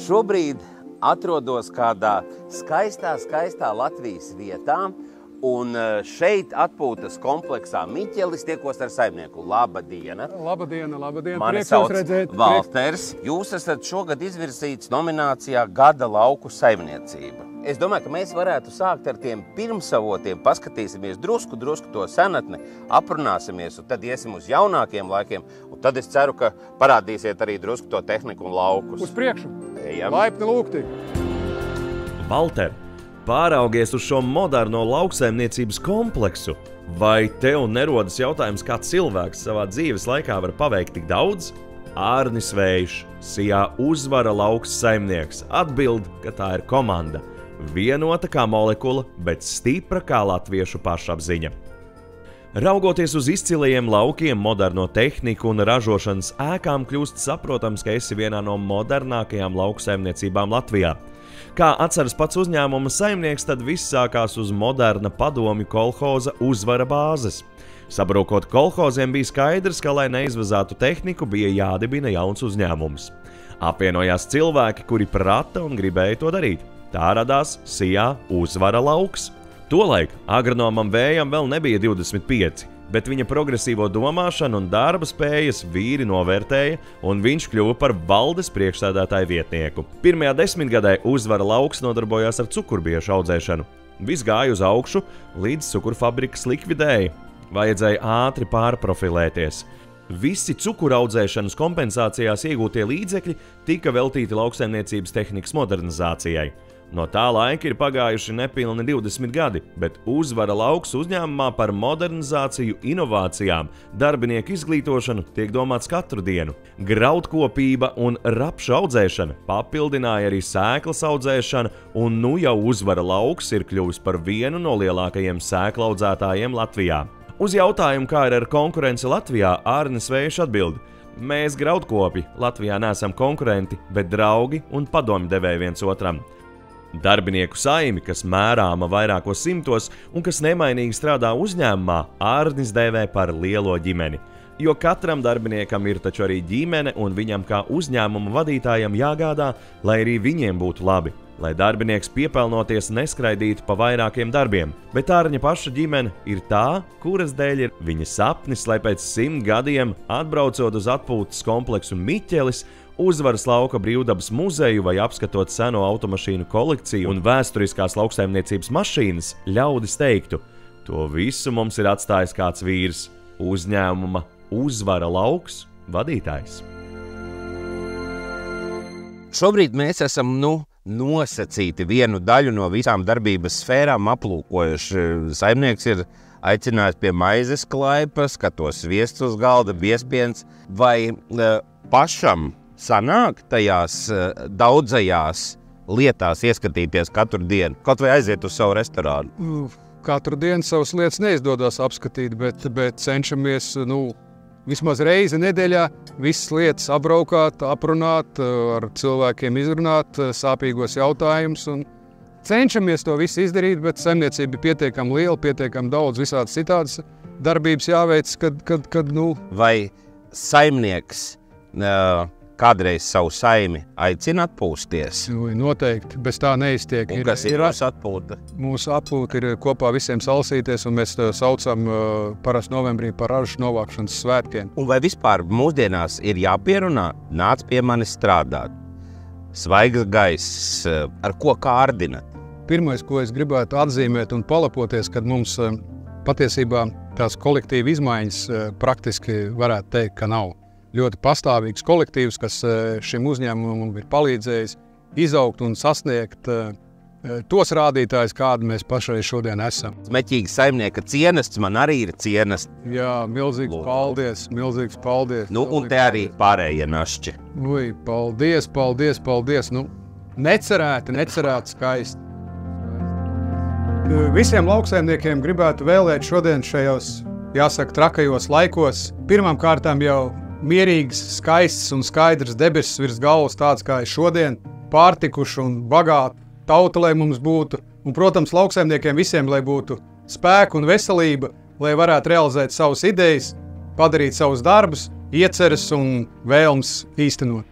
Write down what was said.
Šobrīd atrodos kādā skaistā Latvijas vietā, un šeit atpūtas kompleksā Miķelis tiekos ar saimnieku. Labadiena! Labadiena! Mani sauc Valters. Jūs esat šogad izvirzīts nominācijā Gada lauku saimniecība. Es domāju, ka mēs varētu sākt ar tiem pirmsavotiem, paskatīsimies drusku to senatni, aprunāsimies, un tad iesim uz jaunākiem laikiem, un tad es ceru, ka parādīsiet arī drusku to tehniku un laukus. Uz priekšu! Ejam. Laipni lūgti! Valter, pāraugies uz šo moderno lauksaimniecības kompleksu. Vai tev nerodas jautājums, kā cilvēks savā dzīves laikā var paveikt tik daudz? Ārnis Vējš, Sijā uzvara lauks saimnieks, atbild, ka tā ir komanda. Vienota kā molekula, bet stipra kā latviešu pašapziņa. Raugoties uz izcilajiem laukiem, moderno tehniku un ražošanas ēkām, kļūst saprotams, ka esi vienā no modernākajām lauksaimniecībām Latvijā. Kā atceras pats uzņēmuma saimnieks, tad viss sākās uz moderna padomju kolhoza uzvara bāzes. Sabrūkot kolhoziem bija skaidrs, ka, lai neizvazātu tehniku, bija jādibina jauns uzņēmums. Apvienojās cilvēki, kuri prata un gribēja to darīt. Tā radās Sijā uzvara lauks. Tolaik agronomam Vējam vēl nebija 25, bet viņa progresīvo domāšanu un darba spējas vīri novērtēja, un viņš kļuva par valdes priekšsēdētāju vietnieku. Pirmajā desmitgadē uzvara lauks nodarbojās ar cukurbiešu audzēšanu. Viss gāja uz augšu, līdz cukurfabrikas likvidēja. Vajadzēja ātri pārprofilēties. Visi cukuraudzēšanas kompensācijās iegūtie līdzekļi tika veltīti lauksaimniecības tehnikas modernizācijai. No tā laika ir pagājuši nepilni 20 gadi, bet uzvara lauks uzņēmumā par modernizāciju, inovācijām, darbinieku izglītošanu tiek domāts katru dienu. Graudkopība un rapšu audzēšana papildināja arī sēklas audzēšana, un nu jau uzvara lauks ir kļuvis par vienu no lielākajiem sēklu audzētājiem Latvijā. Uz jautājumu, kā ir ar konkurenci Latvijā, Ārnis Vējš atbild: mēs graudkopi Latvijā neesam konkurenti, bet draugi un padomdevēji viens otram. Darbinieku saimi, kas mērāma vairākos simtos un kas nemainīgi strādā uzņēmumā, Ārnis dēvē par lielo ģimeni. Jo katram darbiniekam ir taču arī ģimene, un viņam kā uzņēmuma vadītājam jāgādā, lai arī viņiem būtu labi. Lai darbinieks piepelnoties neskraidītu pa vairākiem darbiem, bet Ārņa paša ģimene ir tā, kuras dēļ ir viņa sapnis, lai pēc 100 gadiem, atbraucot uz atpūtas kompleksu Miķelis, Uzvaras lauka brīvdabas muzeju vai apskatot seno automašīnu kolekciju un vēsturiskās lauksaimniecības mašīnas, ļaudis teiktu: to visu mums ir atstājis kāds vīrs, uzņēmuma Uzvara lauks vadītājs. Šobrīd mēs esam nosacīti vienu daļu no visām darbības sfērām aplūkojuši. Saimnieks ir aicinājis pie maizes klaipas, skatos sviests uz galda, biezpiens. Vai pašam sanāk tajās daudzajās lietās ieskatīties katru dienu, kaut vai aiziet uz savu restorānu? Katru dienu savas lietas neizdodas apskatīt, bet cenšamies vismaz reizi nedēļā visas lietas apbraukāt, aprunāt, ar cilvēkiem izrunāt sāpīgos jautājumus. Cenšamies to visu izdarīt, bet saimniecība ir pietiekami liela, pietiekami daudz visādas citādas darbības jāveic, kad. Vai saimnieks kādreiz savu saimi aicina atpūsties? Noteikti, bez tā neiztiek. Un kas ir mūsu atpūta? Mūsu atpūta ir kopā visiem salsīties, un mēs to saucam parasti novembrī par ražu novākšanas svētkiem. Un vai vispār mūsdienās ir jāpierunā? Nāc pie manis strādāt. Svaigs gaiss, ar ko kārdinat? Pirmais, ko es gribētu atzīmēt un palapoties, kad mums patiesībā tās kolektīva izmaiņas praktiski varētu teikt, ka nav. Ļoti pastāvīgs kolektīvs, kas šim uzņēmumam ir palīdzējis izaugt un sasniegt tos rādītājus, kādi mēs pašreiz šodien esam. Smeķīga saimnieka cienests man arī ir cienests. Jā, milzīgs paldies, milzīgs paldies. Un te arī pārējie našķi. Paldies. Necerēti skaisti. Visiem lauksaimniekiem gribētu vēlēt šodien šajos, jāsaka, trakajos laikos. Pirmām kārtām jau mierīgs, skaists un skaidrs debesis virs galvas, tāds kā ir šodien, pārtikuši un bagāti tauta, lai mums būtu. Un, protams, lauksaimniekiem visiem, lai būtu spēku un veselība, lai varētu realizēt savas idejas, padarīt savus darbus, ieceres un vēlmes īstenot.